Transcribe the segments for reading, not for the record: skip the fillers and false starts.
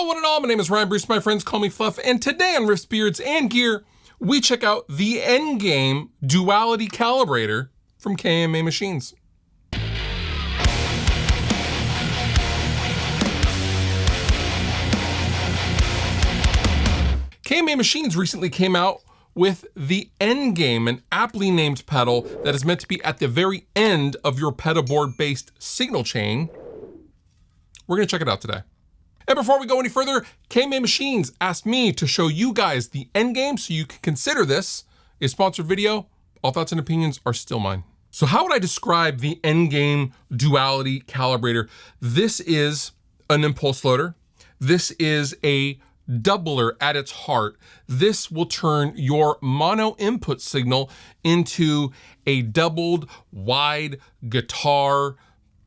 Hello, one and all. My name is Ryan Bruce. My friends call me Fluff. And today on Riffs, Beards, and Gear, we check out the Endgame duality calibrator from KMA Machines. KMA Machines recently came out with the Endgame, an aptly named pedal that is meant to be at the very end of your pedalboard based signal chain. We're gonna check it out today. And before we go any further, KMA Machines asked me to show you guys the Endgame so you can consider this a sponsored video. All thoughts and opinions are still mine. So how would I describe the Endgame duality calibrator? This is an impulse loader. This is a doubler at its heart. This will turn your mono input signal into a doubled wide guitar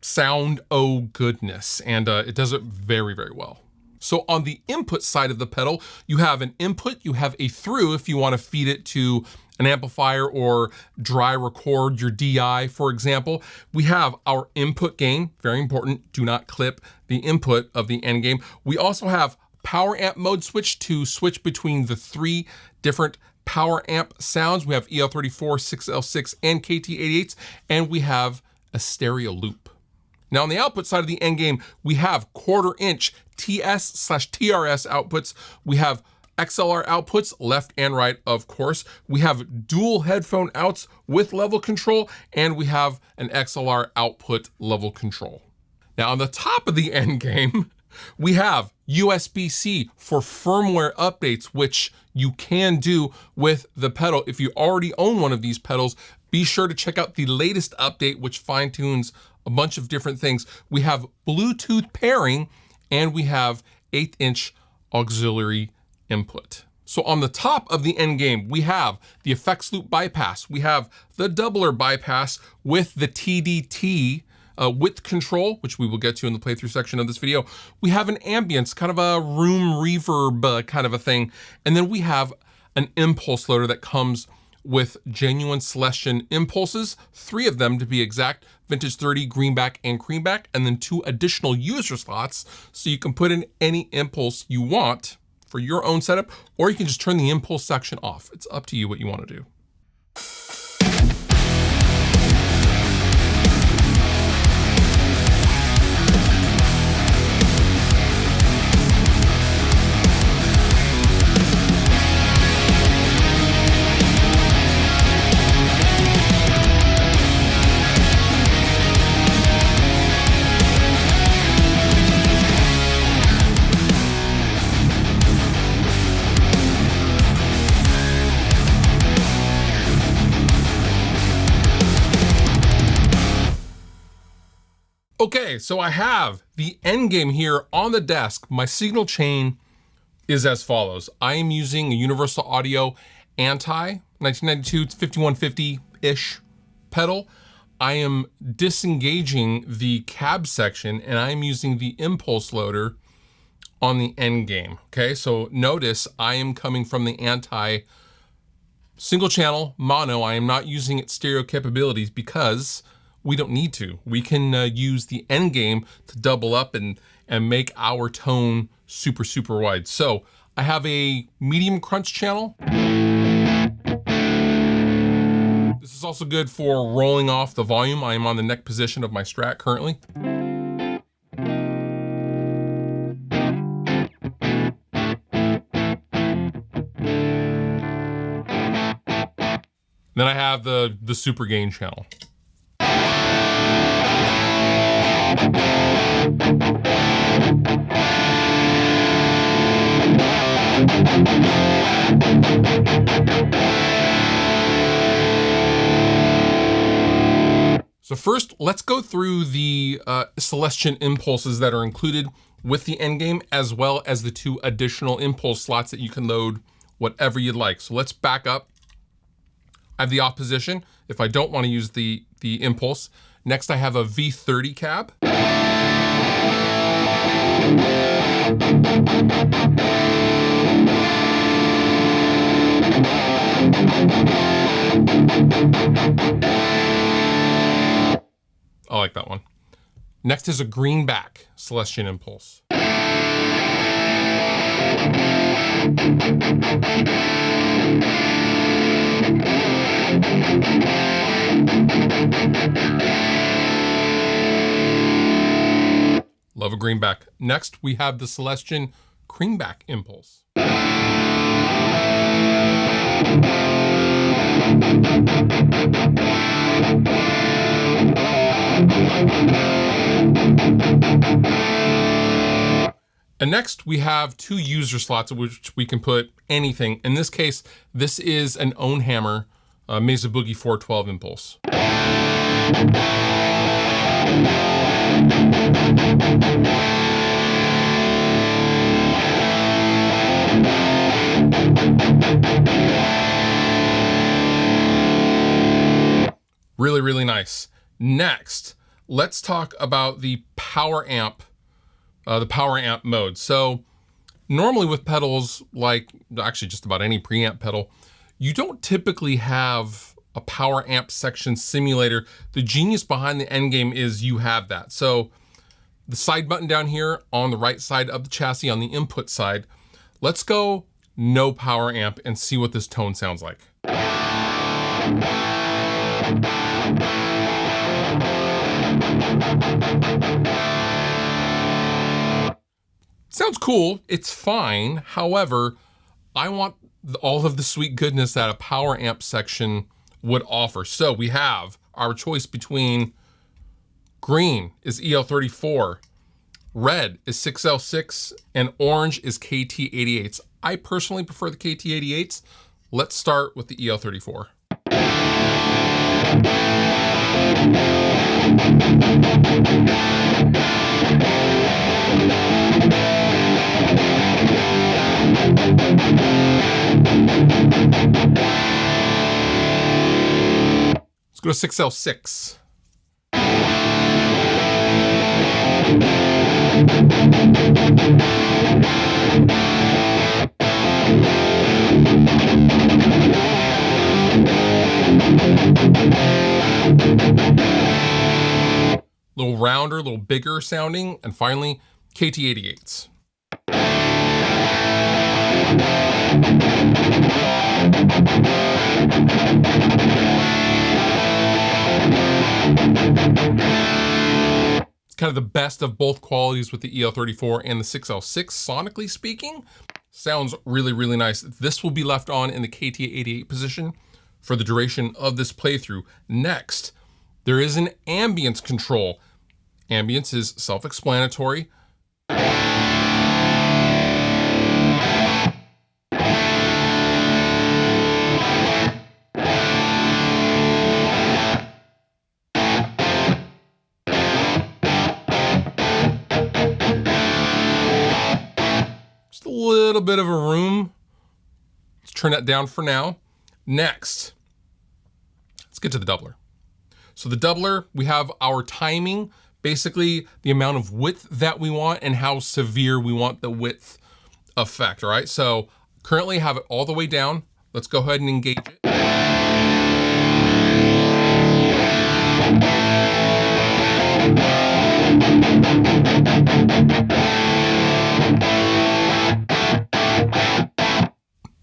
sound, oh goodness. And it does it very, very well. So on the input side of the pedal, you have an input, you have a through if you want to feed it to an amplifier or dry record your DI, for example. We have our input gain, very important, do not clip the input of the Endgame. We also have power amp mode switch to switch between the three different power amp sounds. We have EL34, 6L6, and KT88s, and we have a stereo loop. Now on the output side of the Endgame, we have 1/4 inch TS/TRS outputs. We have XLR outputs, left and right, of course. We have dual headphone outs with level control, and we have an XLR output level control. Now on the top of the Endgame, we have USB-C for firmware updates, which you can do with the pedal. If you already own one of these pedals, be sure to check out the latest update, which fine-tunes a bunch of different things. We have Bluetooth pairing, and we have 1/8 inch auxiliary input. So on the top of the Endgame, we have the effects loop bypass. We have the doubler bypass with the TDT width control, which we will get to in the playthrough section of this video. We have an ambience, kind of a room reverb kind of a thing. And then we have an impulse loader that comes with genuine Celestion impulses, 3 of them to be exact, vintage 30, greenback, and creamback, and then 2 additional user slots so you can put in any impulse you want for your own setup, or you can just turn the impulse section off. It's up to you what you want to do. Okay, so I have the Endgame here on the desk. My signal chain is as follows. I am using a Universal Audio Anti 1992 5150-ish pedal. I am disengaging the cab section, and I'm using the impulse loader on the Endgame. Okay, so notice I am coming from the Anti single channel mono. I am not using its stereo capabilities because we don't need to. We can use the Endgame to double up and make our tone super, super wide. So I have a medium crunch channel. This is also good for rolling off the volume. I am on the neck position of my Strat currently. Then I have the super gain channel. So first, let's go through the Celestion impulses that are included with the Endgame, as well as the 2 additional impulse slots that you can load whatever you'd like. So let's back up. I have the opposition if I don't want to use the impulse. Next, I have a V30 cab. I like that one. Next is a greenback Celestion impulse. greenback. Next, we have the Celestion Creamback Impulse. And next we have two user slots of which we can put anything. In this case, this is an own hammer, Mesa Boogie 412 Impulse. Really, really nice. Next, let's talk about the power amp mode. So normally with pedals, like actually just about any preamp pedal, you don't typically have a power amp section simulator. The genius behind the Endgame is you have that. So the side button down here on the right side of the chassis on the input side, let's go no power amp and see what this tone sounds like. Sounds cool, it's fine. However, I want all of the sweet goodness that a power amp section would offer. So we have our choice between green is EL34, red is 6L6, and orange is KT88s. I personally prefer the KT88s. Let's start with the EL34. Let's go to 6L6. A little rounder, a little bigger sounding, and finally, KT88s. It's kind of the best of both qualities with the EL34 and the 6L6, sonically speaking. Sounds really, really nice. This will be left on in the KT88 position for the duration of this playthrough. Next, there is an ambience control. Ambience is self-explanatory. Just a little bit of a room. Let's turn that down for now. Next, let's get to the doubler. So the doubler, we have our timing, basically the amount of width that we want and how severe we want the width effect, all right? So currently have it all the way down. Let's go ahead and engage it.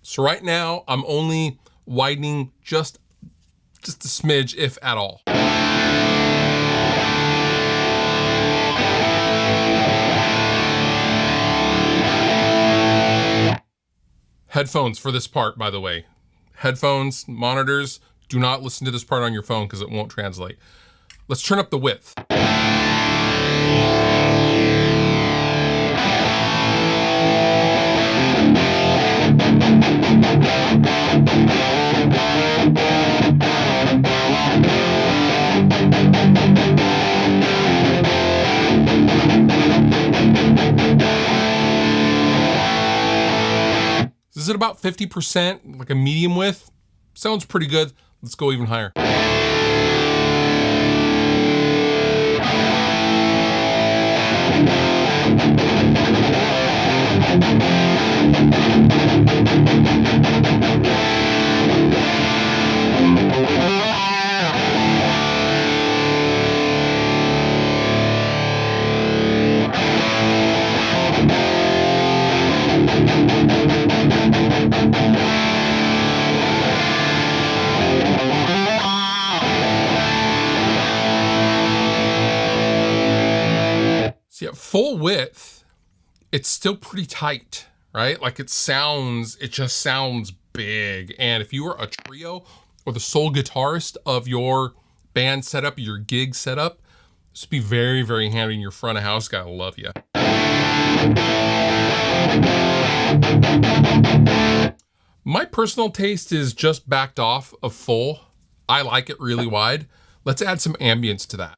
So right now I'm only widening just a smidge, if at all. Headphones for this part, by the way. Headphones, monitors, do not listen to this part on your phone because it won't translate. Let's turn up the width. This is at about 50%, like a medium width. Sounds pretty good. Let's go even higher. So yeah, full width, it's still pretty tight, right? Like it just sounds big. And if you are a trio or the sole guitarist of your band setup, your gig setup, this would be very, very handy. And your front of house guy will love you. My personal taste is just backed off of full. I like it really wide. Let's add some ambience to that.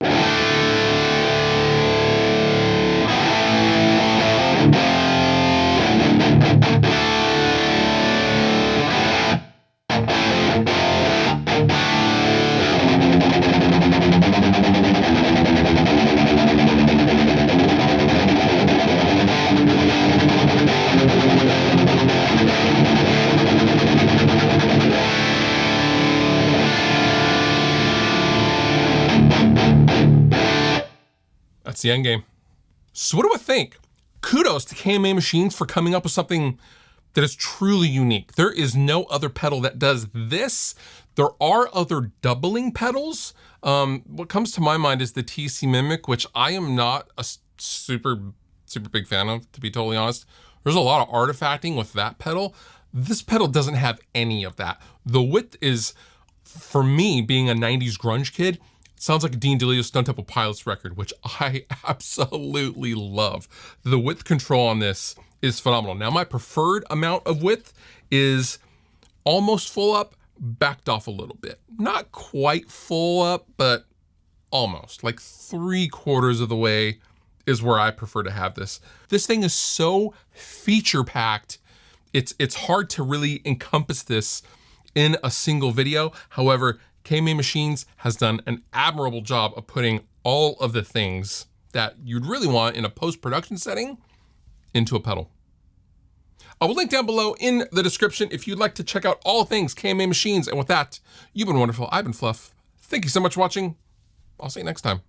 That's the end game. So what do I think? Kudos to KMA Machines for coming up with something that is truly unique. There is no other pedal that does this. There are other doubling pedals. What comes to my mind is the TC Mimic, which I am not a super big fan of, to be totally honest. There's a lot of artifacting with that pedal. This pedal doesn't have any of that. The width is, for me, being a 90s grunge kid, sounds like a Dean DeLeo's Stone Temple Pilots record, which I absolutely love. The width control on this is phenomenal. Now, my preferred amount of width is almost full up, backed off a little bit. Not quite full up, but almost. Like 3/4 of the way is where I prefer to have this. This thing is so feature-packed, it's hard to really encompass this in a single video. However, KMA Machines has done an admirable job of putting all of the things that you'd really want in a post-production setting into a pedal. I will link down below in the description if you'd like to check out all things KMA Machines. And with that, you've been wonderful. I've been Fluff. Thank you so much for watching. I'll see you next time.